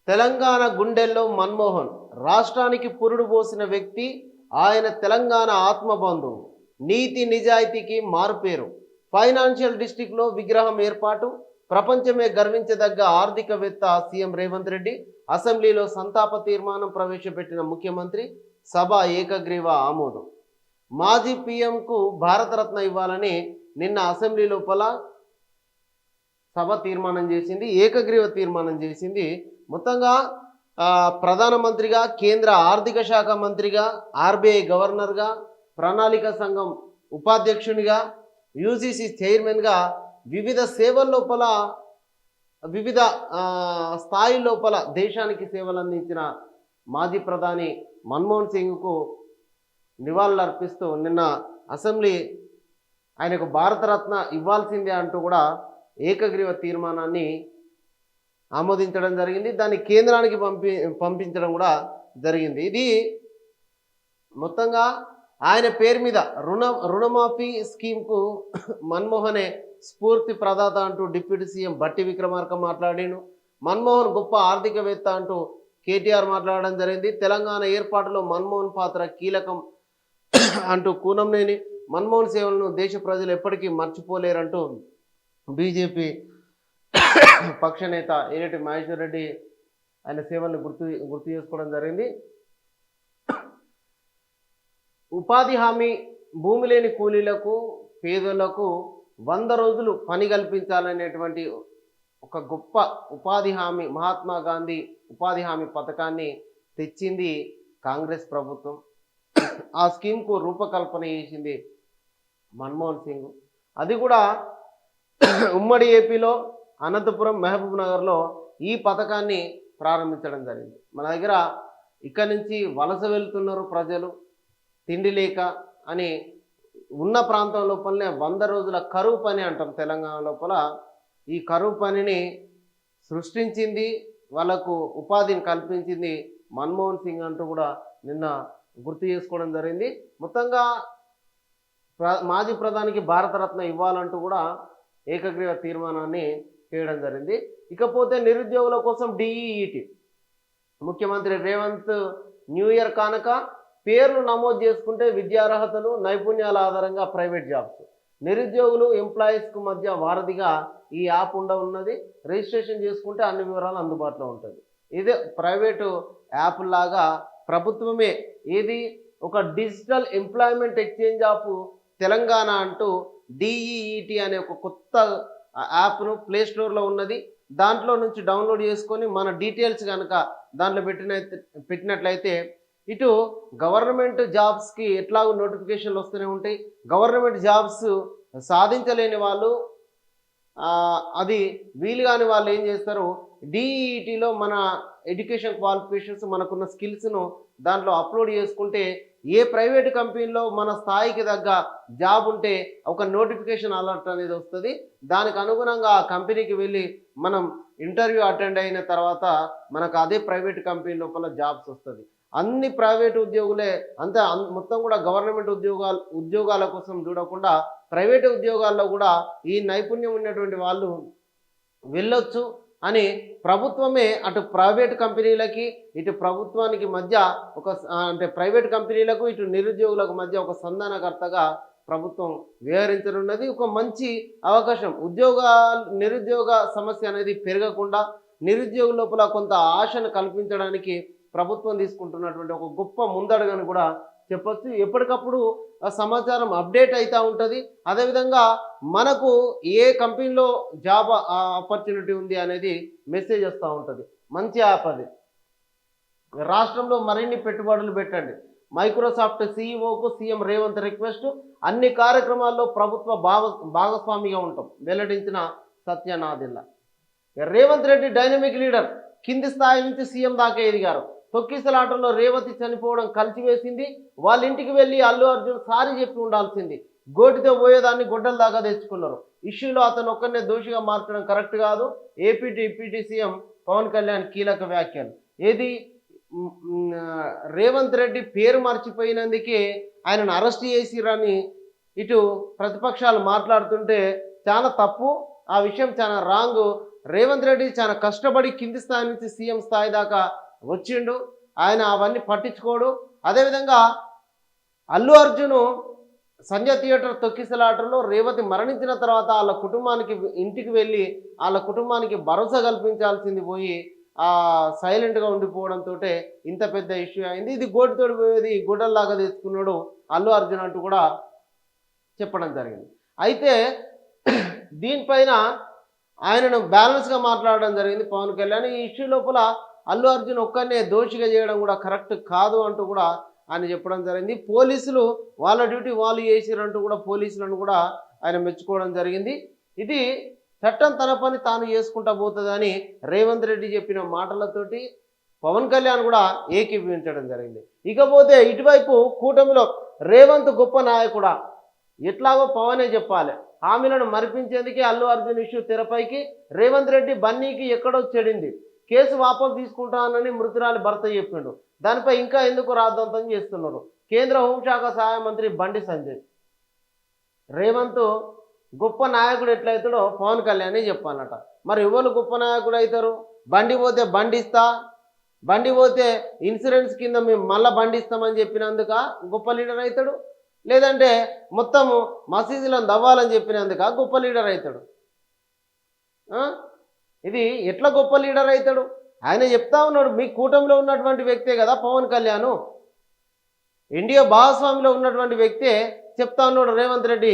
తెలంగాణ గుండెల్లో మన్మోహన్ రాష్ట్రానికి పురుడు పోసిన వ్యక్తి. ఆయన తెలంగాణ ఆత్మబంధువు, నీతి నిజాయితీకి మారుపేరు. ఫైనాన్షియల్ డిస్ట్రిక్ట్లో విగ్రహం ఏర్పాటు. ప్రపంచమే గర్వించదగ్గ ఆర్థికవేత్త సీఎం రేవంత్ రెడ్డి. అసెంబ్లీలో సంతాప తీర్మానం ప్రవేశపెట్టిన ముఖ్యమంత్రి. సభ ఏకగ్రీవ ఆమోదం. మాజీ పీఎంకు భారతరత్న ఇవ్వాలని నిన్న అసెంబ్లీ లోపల సభ తీర్మానం చేసింది, ఏకగ్రీవ తీర్మానం చేసింది. మొత్తంగా ప్రధానమంత్రిగా, కేంద్ర ఆర్థిక శాఖ మంత్రిగా, ఆర్బీఐ గవర్నర్గా, ప్రణాళిక సంఘం ఉపాధ్యక్షునిగా, యూజీసీ చైర్మన్గా వివిధ సేవల లోపల వివిధ స్థాయి లోపల దేశానికి సేవలు అందించిన మాజీ ప్రధాని మన్మోహన్ సింగ్కు నివాళులు అర్పిస్తూ నిన్న అసెంబ్లీ ఆయనకు భారతరత్న ఇవ్వాల్సిందే అంటూ కూడా ఏకగ్రీవ తీర్మానాన్ని ఆమోదించడం జరిగింది. దాన్ని కేంద్రానికి పంపించడం కూడా జరిగింది. ఇది మొత్తంగా ఆయన పేరు మీద రుణమాఫీ స్కీమ్కు మన్మోహనే స్ఫూర్తి ప్రదాత అంటూ డిప్యూటీ సీఎం బట్టి విక్రమార్క మాట్లాడాను. మన్మోహన్ గొప్ప ఆర్థికవేత్త అంటూ కేటీఆర్ మాట్లాడడం జరిగింది. తెలంగాణ ఏర్పాటులో మన్మోహన్ పాత్ర కీలకం అంటూ కూనంనేని మన్మోహన్ సేవలను దేశ ప్రజలు ఎప్పటికీ మర్చిపోలేరంటూ బీజేపీ పక్ష నేత ఏనేటి మహేశ్వర్ రెడ్డి ఆయన సేవలను గుర్తు చేసుకోవడం జరిగింది. ఉపాధి హామీ, భూమి లేని కూలీలకు, పేదలకు 100 రోజులు పని కల్పించాలనేటువంటి ఒక గొప్ప ఉపాధి హామీ, మహాత్మా గాంధీ ఉపాధి హామీ పథకాన్ని తెచ్చింది కాంగ్రెస్ ప్రభుత్వం. ఆ స్కీమ్కు రూపకల్పన చేసింది మన్మోహన్ సింగ్. అది కూడా ఉమ్మడి ఏపీలో అనంతపురం, మహబూబ్ నగర్లో ఈ పథకాన్ని ప్రారంభించడం జరిగింది. మన దగ్గర ఇక్కడి నుంచి వలస వెళ్తున్నారు ప్రజలు, తిండి లేక అని ఉన్న ప్రాంతం లోపలనే 100 రోజుల కరువు పని అంటాం తెలంగాణ లోపల. ఈ కరువు పనిని సృష్టించింది, వాళ్ళకు ఉపాధిని కల్పించింది మన్మోహన్ సింగ్ అంటూ కూడా నిన్న గుర్తు చేసుకోవడం జరిగింది. మొత్తంగా మాజీ ప్రధానికి భారతరత్న ఇవ్వాలంటూ కూడా ఏకగ్రీవ తీర్మానాన్ని చేయడం జరిగింది. ఇకపోతే నిరుద్యోగుల కోసం డిఈఈటి ముఖ్యమంత్రి రేవంత్ న్యూ ఇయర్ కానుక పేర్లు నమోదు చేసుకుంటే విద్యార్హతలు, నైపుణ్యాల ఆధారంగా ప్రైవేట్ జాబ్స్. నిరుద్యోగులు, ఎంప్లాయీస్కు మధ్య వారధిగా ఈ యాప్ ఉన్నది. రిజిస్ట్రేషన్ చేసుకుంటే అన్ని వివరాలు అందుబాటులో ఉంటుంది. ఇదే ప్రైవేటు యాప్ లాగా ప్రభుత్వమే ఏది ఒక digital employment exchange of Telangana అంటూ డిఈఈటి అనే ఒక కొత్త యాప్ను ప్లే స్టోర్లో ఉన్నది. దాంట్లో నుంచి డౌన్లోడ్ చేసుకొని మన డీటెయిల్స్ కనుక దాంట్లో పెట్టినట్లయితే ఇటు గవర్నమెంట్ జాబ్స్కి ఎట్లాగో నోటిఫికేషన్లు వస్తూనే ఉంటాయి. గవర్నమెంట్ జాబ్స్ సాధించలేని వాళ్ళు, అది వీలు కాని వాళ్ళు ఏం చేస్తారు, డిఈఈటీలో మన ఎడ్యుకేషన్ క్వాలిఫికేషన్స్, మనకున్న స్కిల్స్ను దాంట్లో అప్లోడ్ చేసుకుంటే ఏ ప్రైవేట్ కంపెనీలో మన స్థాయికి తగ్గ జాబ్ ఉంటే ఒక నోటిఫికేషన్ అలర్ట్ అనేది వస్తుంది. దానికి అనుగుణంగా ఆ కంపెనీకి వెళ్ళి మనం ఇంటర్వ్యూ అటెండ్ అయిన తర్వాత మనకు అదే ప్రైవేట్ కంపెనీ లోపల జాబ్స్ వస్తుంది. అన్ని ప్రైవేట్ ఉద్యోగులే అంతే, మొత్తం కూడా గవర్నమెంట్ ఉద్యోగాల కోసం చూడకుండా ప్రైవేట్ ఉద్యోగాల్లో కూడా ఈ నైపుణ్యం ఉన్నటువంటి వాళ్ళు వెళ్ళొచ్చు అని ప్రభుత్వమే అటు ప్రైవేట్ కంపెనీలకి, ఇటు ప్రభుత్వానికి మధ్య ఒక అంటే ప్రైవేట్ కంపెనీలకు, ఇటు నిరుద్యోగులకు మధ్య ఒక సంధానకర్తగా ప్రభుత్వం వ్యవహరించనున్నది. ఒక మంచి అవకాశం. నిరుద్యోగ సమస్య అనేది పెరగకుండా నిరుద్యోగుల లోపల కొంత ఆశను కల్పించడానికి ప్రభుత్వం తీసుకుంటున్నటువంటి ఒక గొప్ప ముందడుగని కూడా చెప్పొచ్చు. ఎప్పటికప్పుడు సమాచారం అప్డేట్ అవుతూ ఉంటుంది. అదేవిధంగా మనకు ఏ కంపెనీలో జాబ్ ఆపర్చునిటీ ఉంది అనేది మెసేజ్ వస్తూ ఉంటుంది. మంచి యాప్ అది. రాష్ట్రంలో మరిన్ని పెట్టుబడులు పెట్టండి. మైక్రోసాఫ్ట్ సీఈఓకు సీఎం రేవంత్ రిక్వెస్ట్. అన్ని కార్యక్రమాల్లో ప్రభుత్వ భాగస్వామిగా ఉంటాం వెల్లడించిన సత్యనాదెల్ల. రేవంత్ రెడ్డి డైనమిక్ లీడర్, కింది స్థాయి నుంచి సీఎం దాకా ఎదిగారు. తొక్కిసలాటలో రేవతి చనిపోవడం కలిసివేసింది. వాళ్ళ ఇంటికి వెళ్ళి అల్లు అర్జున్ సారీ చెప్పి ఉండాల్సింది. గోటితో పోయేదాన్ని గొడ్డల దాకా తెచ్చుకున్నారు. ఇష్యూలో అతను ఒక్కరినే దోషిగా మార్చడం కరెక్ట్ కాదు. AP deputy CM Pawan Kalyan కీలక వ్యాఖ్యలు. ఏది రేవంత్ రెడ్డి పేరు మర్చిపోయినందుకే ఆయనను అరెస్ట్ చేసిరని ఇటు ప్రతిపక్షాలు మాట్లాడుతుంటే చాలా తప్పు. ఆ విషయం చాలా రాంగ్. రేవంత్ రెడ్డి చాలా కష్టపడి కింది స్థాయి నుంచి సీఎం స్థాయి దాకా వచ్చిండు. ఆయన అవన్నీ పట్టించుకోడు. అదేవిధంగా అల్లు అర్జును సంజయ్ థియేటర్ తొక్కిసలాటలో రేవతి మరణించిన తర్వాత వాళ్ళ కుటుంబానికి ఇంటికి వెళ్ళి వాళ్ళ కుటుంబానికి భరోసా కల్పించాల్సింది పోయి సైలెంట్గా ఉండిపోవడంతో ఇంత పెద్ద ఇష్యూ అయింది. ఇది గోటితోడి పోయేది గుడ్డల్లాగా తెచ్చుకున్నాడు అల్లు అర్జున్ అంటూ కూడా చెప్పడం జరిగింది. అయితే దీనిపైన ఆయనను బ్యాలెన్స్గా మాట్లాడడం జరిగింది పవన్ కళ్యాణ్. ఈ ఇష్యూ లోపల అల్లు అర్జున్ ఒక్కనే దోషిగా చేయడం కూడా కరెక్ట్ కాదు అంటూ కూడా ఆయన చెప్పడం జరిగింది. పోలీసులు వాళ్ళ డ్యూటీ వాళ్ళు చేసిరంటూ కూడా పోలీసులను కూడా ఆయన మెచ్చుకోవడం జరిగింది. ఇది చట్టం తన పని తాను చేసుకుంటా పోతుందని రేవంత్ రెడ్డి చెప్పిన మాటలతోటి పవన్ కళ్యాణ్ కూడా ఏకీభవించడం జరిగింది. ఇకపోతే ఇటువైపు కూటమిలో రేవంత్ గొప్ప నాయకుడా, ఎట్లాగో పవనే చెప్పాలి. హామీలను మరిపించేందుకే అల్లు అర్జున్ ఇష్యూ తెరపైకి. రేవంత్ రెడ్డి బన్నీకి ఎక్కడో చెడింది, కేసు వాపసు తీసుకుంటానని మృతురాలి భర్త చెప్పిండు. దానిపై ఇంకా ఎందుకు రాద్ధాంతం చేస్తున్నారు కేంద్ర హోంశాఖ సహాయ మంత్రి బండి సంజయ్. రేవంత్ గొప్ప నాయకుడు ఎట్లయితాడో పవన్ కళ్యాణ్ చెప్పానట. మరి ఎవరు గొప్ప నాయకుడు అవుతారు? బండి పోతే బండిస్తా, బండి పోతే ఇన్సూరెన్స్ కింద మేము మళ్ళీ బండిస్తామని చెప్పినందుక గొప్ప లీడర్ అవుతాడు? లేదంటే మొత్తము మసీదులను దవ్వాలని చెప్పినందుక గొప్ప లీడర్ అవుతాడు? ఇది ఎట్లా గొప్ప లీడర్ అవుతాడు? ఆయన చెప్తా ఉన్నాడు, మీ కూటమిలో ఉన్నటువంటి వ్యక్తే కదా పవన్ కళ్యాణ్, ఇండియా భాగస్వామిలో ఉన్నటువంటి వ్యక్తే చెప్తా ఉన్నాడు. రేవంత్ రెడ్డి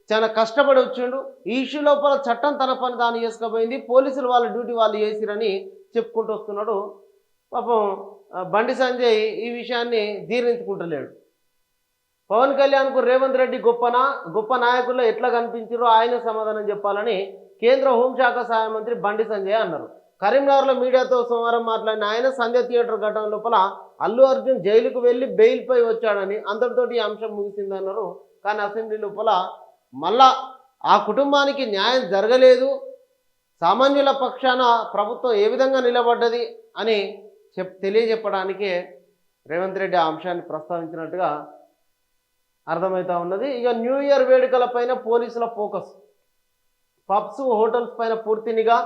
చాలా కష్టపడి వచ్చిండు, ఈ ఇష్యూ లోపల చట్టం తన పని తాను చేసుకుపోయింది, పోలీసులు వాళ్ళ డ్యూటీ వాళ్ళు చేసిరని చెప్పుకుంటూ వస్తున్నాడు. పాపం బండి సంజయ్ ఈ విషయాన్ని జీర్ణించుకుంటలేడు. పవన్ కళ్యాణ్కు రేవంత్ రెడ్డి గొప్ప నాయకుల్లో ఎట్లా కనిపించారో ఆయన సమాధానం చెప్పాలని కేంద్ర హోంశాఖ సహాయ మంత్రి బండి సంజయ్ అన్నారు. కరీంనగర్లో మీడియాతో సోమవారం మాట్లాడిన ఆయన సంజయ్ థియేటర్ ఘటన లోపల అల్లు అర్జున్ జైలుకు వెళ్ళి బెయిల్పై వచ్చాడని, అందరితోటి ఈ అంశం ముగిసిందన్నారు. కానీ అసెంబ్లీ లోపల మళ్ళా ఆ కుటుంబానికి న్యాయం జరగలేదు, సామాన్యుల పక్షాన ప్రభుత్వం ఏ విధంగా నిలబడ్డది అని తెలియజెప్పడానికే రేవంత్ రెడ్డి ఆ అంశాన్ని ప్రస్తావించినట్టుగా అర్థమవుతా ఉన్నది. ఇక న్యూ ఇయర్ వేడుకల పైన పోలీసుల ఫోకస్. పబ్స్, హోటల్స్ పైన పూర్తి నిఘా,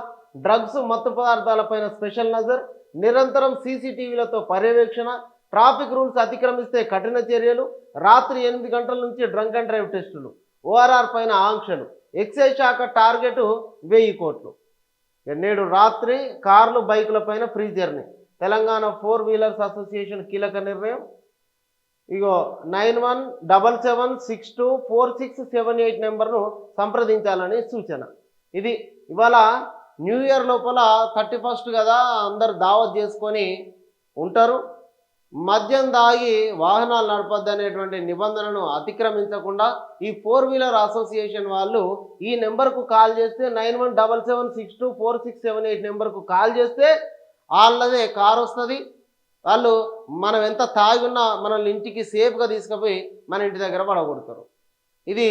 డ్రగ్స్, మత్తు పదార్థాలపైన స్పెషల్ నజర్, నిరంతరం సీసీటీవీలతో పర్యవేక్షణ, ట్రాఫిక్ రూల్స్ అతిక్రమిస్తే కఠిన చర్యలు, రాత్రి 8 గంటల నుంచి డ్రంక్ అండ్ డ్రైవ్ టెస్టులు, ఓఆర్ఆర్ పైన ఆంక్షలు, ఎక్సైజ్ శాఖ టార్గెట్ 1000 కోట్లు. నేడు రాత్రి కార్లు, బైకుల పైన free journey. Telangana 4 wheelers association కీలక నిర్ణయం. ఇగో 9177624678 నెంబర్ను సంప్రదించాలని సూచన. ఇది ఇవాళ న్యూ ఇయర్ లోపల 31st కదా, అందరు దావత్ చేసుకొని ఉంటారు. మద్యం దాగి వాహనాలు నడపద్దనేటువంటి నిబంధనను అతిక్రమించకుండా ఈ 4 వీలర్ అసోసియేషన్ వాళ్ళు ఈ నెంబర్కు కాల్ చేస్తే 9177624678 నెంబర్కు కాల్ చేస్తే వాళ్ళదే కారు వస్తుంది. వాళ్ళు మనం ఎంత తాగి ఉన్నా మనల్ని ఇంటికి సేఫ్గా తీసుకుపోయి మన ఇంటి దగ్గర పడగొడతారు. ఇది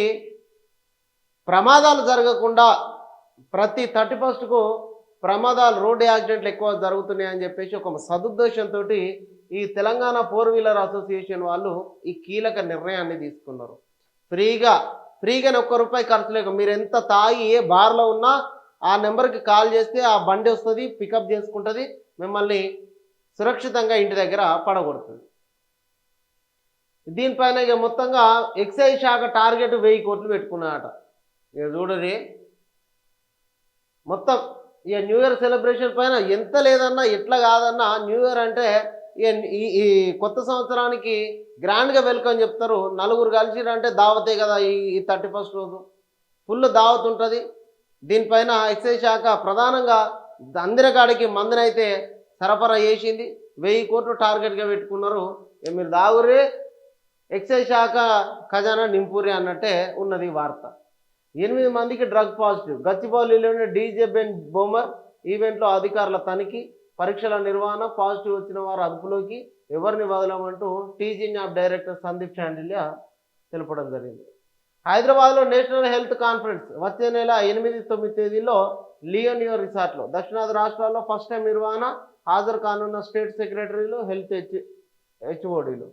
ప్రమాదాలు జరగకుండా ప్రతి 31కు ప్రమాదాలు, రోడ్డు యాక్సిడెంట్లు ఎక్కువ జరుగుతున్నాయని చెప్పేసి ఒక సదుద్దేశంతో ఈ తెలంగాణ 4 వీలర్ అసోసియేషన్ వాళ్ళు ఈ కీలక నిర్ణయాన్ని తీసుకున్నారు. ఫ్రీగానే ₹1 ఖర్చు లేక మీరు ఎంత తాగి ఏ బార్లో ఉన్నా ఆ నెంబర్కి కాల్ చేస్తే ఆ బండి వస్తుంది, పికప్ చేసుకుంటుంది, మిమ్మల్ని సురక్షితంగా ఇంటి దగ్గర పడగొడుతుంది. దీనిపైన ఇక మొత్తంగా ఎక్సైజ్ శాఖ టార్గెట్ 1000 కోట్లు పెట్టుకున్నారట. ఇక చూడరి మొత్తం ఇక న్యూ ఇయర్ సెలబ్రేషన్ పైన ఎంత లేదన్నా ఎట్లా కాదన్నా న్యూ ఇయర్ అంటే ఈ కొత్త సంవత్సరానికి గ్రాండ్గా వెల్కమ్ చెప్తారు. నలుగురు కలిసిరంటే దావతే కదా. ఈ 31st రోజు ఫుల్ దావత్ ఉంటుంది. దీనిపైన ఎక్సైజ్ శాఖ ప్రధానంగా అందరికాడికి మందునైతే సరఫరా చేసింది. 1000 కోట్లు టార్గెట్గా పెట్టుకున్నారు. మీరు దాగురే ఎక్సైజ్ శాఖ ఖజానా నింపురి అన్నట్టే ఉన్నది వార్త. 8 మందికి డ్రగ్ పాజిటివ్. గచ్చిబౌలిలోని డీజే బెన్ బొమర్ ఈవెంట్లో అధికారుల తనిఖీ, పరీక్షల నిర్వహణ, పాజిటివ్ వచ్చిన వారు అదుపులోకి, ఎవరిని వదలమంటూ టీజీ న్యాప్ డైరెక్టర్ సందీప్ షాండిల్య తెలపడం జరిగింది. హైదరాబాద్లో నేషనల్ హెల్త్ కాన్ఫరెన్స్ వచ్చే నెల 8-9 తేదీల్లో లియోనియో రిసార్ట్లో. దక్షిణాది రాష్ట్రాల్లో ఫస్ట్ టైం నిర్వహణ. హాజరు కానున్న స్టేట్ సెక్రటరీలు, హెల్త్ హెచ్ఓడీలు.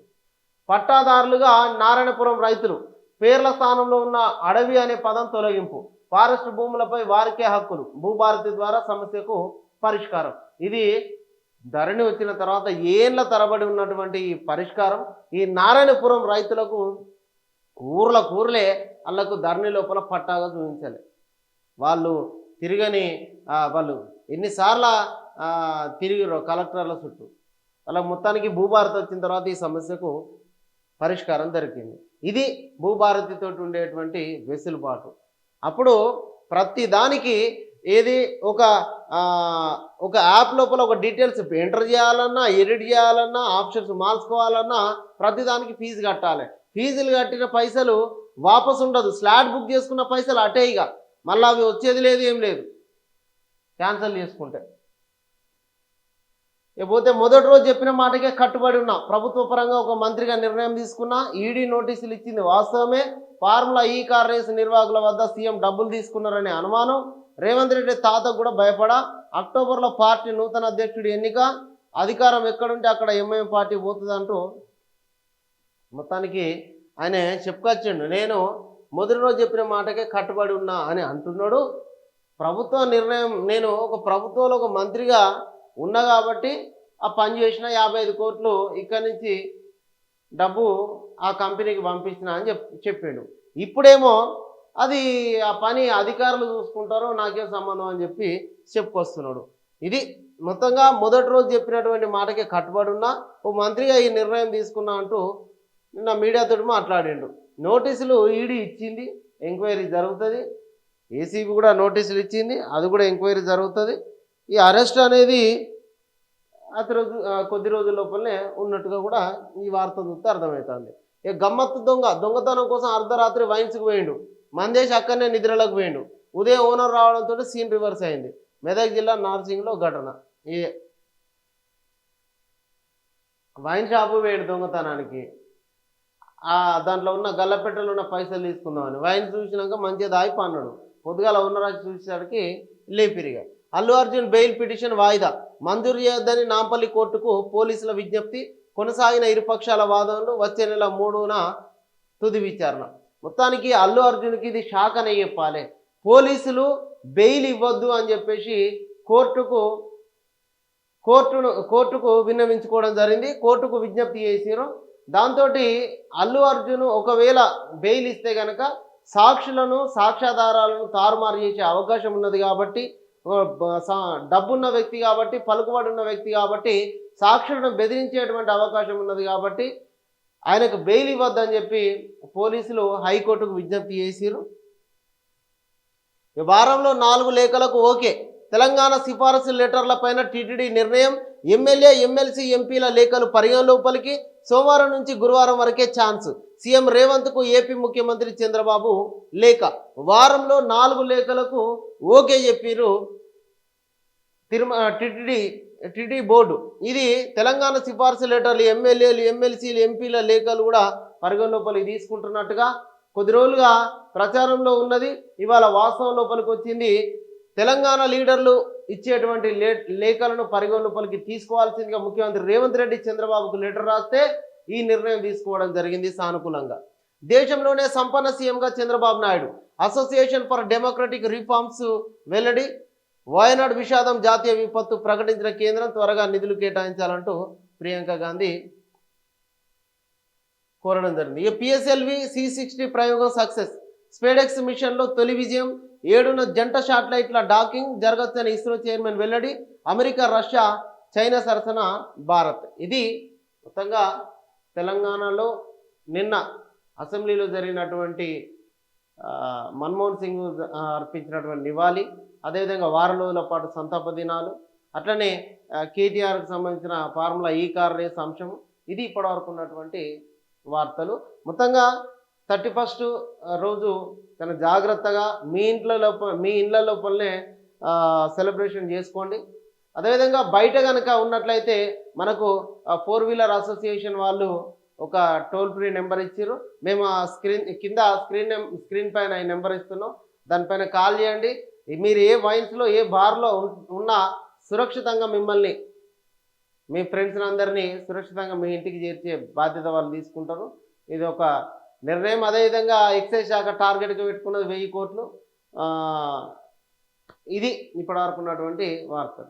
పట్టాదారులుగా నారాయణపురం రైతులు. పేర్ల స్థానంలో ఉన్న అడవి అనే పదం తొలగింపు. ఫారెస్ట్ భూములపై వారికే హక్కులు, భూభారతి ద్వారా సమస్యకు పరిష్కారం. ఇది ధరణి వచ్చిన తర్వాత ఏళ్ళ తరబడి ఉన్నటువంటి ఈ పరిష్కారం ఈ నారాయణపురం రైతులకు ఊర్లే వాళ్ళకు ధరణి లోపల పట్టాగా చూపించాలి. వాళ్ళు తిరగని వాళ్ళు ఎన్నిసార్లు తిరిగిరో కలెక్టర్ల చుట్టూ. వాళ్ళకి మొత్తానికి భూభారతి వచ్చిన తర్వాత ఈ సమస్యకు పరిష్కారం దొరికింది. ఇది భూభారతితో ఉండేటువంటి వెసులుబాటు. అప్పుడు ప్రతి దానికి ఏది ఒక యాప్ లోపల ఒక డీటెయిల్స్ ఎంటర్ చేయాలన్నా, ఎడిట్ చేయాలన్నా, ఆప్షన్స్ మార్చుకోవాలన్నా ప్రతిదానికి ఫీజు కట్టాలి. ఫీజులు కట్టిన పైసలు వాపసు ఉండదు. స్లాట్ బుక్ చేసుకున్న పైసలు అటే, ఇక మళ్ళీ అవి వచ్చేది లేదు, ఏం లేదు, క్యాన్సిల్ చేసుకుంటే. ఇకపోతే మొదటి రోజు చెప్పిన మాటకే కట్టుబడి ఉన్నా. ప్రభుత్వ పరంగా ఒక మంత్రిగా నిర్ణయం తీసుకున్నా. ఈడీ నోటీసులు ఇచ్చింది వాస్తవమే. ఫార్ములా ఈ కార్ రేసు నిర్వాహకుల వద్ద సీఎం డబ్బులు తీసుకున్నారనే అనుమానం. రేవంత్ రెడ్డి తాతకు కూడా భయపడా. అక్టోబర్లో పార్టీ నూతన అధ్యక్షుడి ఎన్నిక. అధికారం ఎక్కడుంటే అక్కడ ఎంఐఎం పార్టీ పోతుందంటూ మొత్తానికి ఆయన చెప్పుకొచ్చిండు. నేను మొదటి రోజు చెప్పిన మాటకే కట్టుబడి ఉన్నా అని అంటున్నాడు. ప్రభుత్వ నిర్ణయం, నేను ఒక ప్రభుత్వంలో ఒక మంత్రిగా ఉన్నా కాబట్టి ఆ పని చేసిన 55 కోట్లు ఇక్కడి నుంచి డబ్బు ఆ కంపెనీకి పంపించిన అని చెప్పిండు. ఇప్పుడేమో అది ఆ పని అధికారులు చూసుకుంటారో నాకేం సంబంధం అని చెప్పి చెప్పుకొస్తున్నాడు. ఇది మొత్తంగా మొదటి రోజు చెప్పినటువంటి మాటకే కట్టుబడి ఉన్నా, ఓ మంత్రిగా ఈ నిర్ణయం తీసుకున్నా అంటూ నిన్న మీడియాతో మాట్లాడిండు. నోటీసులు ఈడీ ఇచ్చింది, ఎంక్వైరీ జరుగుతుంది. ఏసీబీ కూడా నోటీసులు ఇచ్చింది, అది కూడా ఎంక్వైరీ జరుగుతుంది. ఈ అరెస్ట్ అనేది కొద్ది రోజుల లోపలనే ఉన్నట్టుగా కూడా ఈ వార్త చూస్తే అర్థమవుతుంది. ఇక గమ్మత్తు దొంగతనం కోసం అర్ధరాత్రి వైన్స్కి పోయిండు. మందేశ్ అక్కడనే నిద్రలోకి పోయిండు. ఉదయం ఓనర్ రావడంతో సీన్ రివర్స్ అయింది. మెదక్ జిల్లా నార్సింగ్లో ఘటన. ఈ వైన్ షాపు పోయిండు దొంగతనానికి. దాంట్లో ఉన్న గల్లపెట్టెలో ఉన్న పైసలు తీసుకుందామని వైన్ చూసినాక మంచిగా దాయిపో అన్నాడు. పొద్దుగాల ఓనర్ చూసేసరికి లేపిరిగా. అల్లు అర్జున్ బెయిల్ పిటిషన్ వాయిదా. మంజూరు చేయొద్దని నాంపల్లి కోర్టుకు పోలీసుల విజ్ఞప్తి. కొనసాగిన ఇరుపక్షాల వాదనలు. వచ్చే నెల 3న తుది విచారణ. మొత్తానికి అల్లు అర్జున్కి ఇది షాక్ అనే చెప్పాలి. పోలీసులు బెయిల్ ఇవ్వద్దు అని చెప్పేసి కోర్టుకు విన్నవించుకోవడం జరిగింది. కోర్టుకు విజ్ఞప్తి చేసారు. దాంతో అల్లు అర్జున్ ఒకవేళ బెయిల్ ఇస్తే కనుక సాక్ష్యాధారాలను తారుమారు చేసే అవకాశం ఉన్నది. కాబట్టి డబ్బున్న వ్యక్తి కాబట్టి, పలుకుబడి ఉన్న వ్యక్తి కాబట్టి సాక్షులను బెదిరించేటువంటి అవకాశం ఉన్నది. కాబట్టి ఆయనకు బెయిల్ ఇవ్వద్దని చెప్పి పోలీసులు హైకోర్టుకు విజ్ఞప్తి చేసిరు. ఈ వారంలో 4 లేఖలకు ఓకే. తెలంగాణ సిఫారసు లెటర్లపైన టీటీడీ నిర్ణయం. ఎమ్మెల్యే, ఎమ్మెల్సీ, ఎంపీల లేఖలు పరిగణలోపలికి. సోమవారం నుంచి గురువారం వరకే ఛాన్స్. సీఎం రేవంత్కు ఏపీ ముఖ్యమంత్రి చంద్రబాబు లేఖ. వారంలో 4 లేఖలకు ఓకే చెప్పిరు టీటీడీ బోర్డు. ఇది తెలంగాణ సిఫార్సు లెటర్లు, ఎమ్మెల్యేలు, ఎమ్మెల్సీలు, ఎంపీల లేఖలు కూడా పరిగణలోపలికి తీసుకుంటున్నట్టుగా కొద్ది రోజులుగా ప్రచారంలో ఉన్నది. ఇవాళ వాస్తవం లోపలికి వచ్చింది. తెలంగాణ లీడర్లు ఇచ్చేటువంటి లేఖలను పరిగణలోపలికి తీసుకోవాల్సిందిగా ముఖ్యమంత్రి రేవంత్ రెడ్డి చంద్రబాబుకు లెటర్ రాస్తే ఈ నిర్ణయం తీసుకోవడం జరిగింది సానుకూలంగా. దేశంలోనే సంపన్న సీఎంగా Chandrababu Naidu. Association for democratic reforms వెల్లడి. వాయనాడు విషాదం జాతీయ విపత్తు ప్రకటించిన కేంద్రం త్వరగా నిధులు కేటాయించాలంటూ ప్రియాంక గాంధీ కోరడం జరిగింది. ఇక పిఎస్ఎల్వి C-60 ప్రయోగం సక్సెస్. స్పేడెక్స్ మిషన్లో తొలి విజయం. 7న జంట శాటిలైట్ల డాకింగ్ జరగచ్చని ఇస్రో చైర్మన్ వెల్లడి. అమెరికా, రష్యా, చైనా సరసన భారత్. ఇది మొత్తంగా తెలంగాణలో నిన్న అసెంబ్లీలో జరిగినటువంటి మన్మోహన్ సింగ్ అర్పించినటువంటి నివాళి. అదేవిధంగా వారం రోజుల పాటు సంతాప దినాలు. అట్లనే కేటీఆర్కి సంబంధించిన ఫార్ములా ఈ కార్ రేస్ అంశం. ఇది ఇప్పటివరకు ఉన్నటువంటి వార్తలు. మొత్తంగా 31st రోజు చాలా జాగ్రత్తగా మీ ఇండ్ల లోపలనే సెలబ్రేషన్ చేసుకోండి. అదేవిధంగా బయట కనుక ఉన్నట్లయితే మనకు 4 వీలర్ అసోసియేషన్ వాళ్ళు ఒక టోల్ ఫ్రీ నెంబర్ ఇచ్చారు. మేము ఆ స్క్రీన్ పైన ఈ నెంబర్ ఇస్తున్నాం. దానిపైన కాల్ చేయండి. మీరు ఏ వైన్స్లో, ఏ బార్లో ఉన్నా సురక్షితంగా మిమ్మల్ని, మీ ఫ్రెండ్స్ని అందరినీ సురక్షితంగా మీ ఇంటికి చేర్చే బాధ్యత వాళ్ళు తీసుకుంటారు. ఇది ఒక నిర్ణయం. అదేవిధంగా ఎక్సైజ్ శాఖ టార్గెట్గా పెట్టుకున్నది 1000 కోట్లు. ఇది ఇప్పటివరకు ఉన్నటువంటి వార్తలు.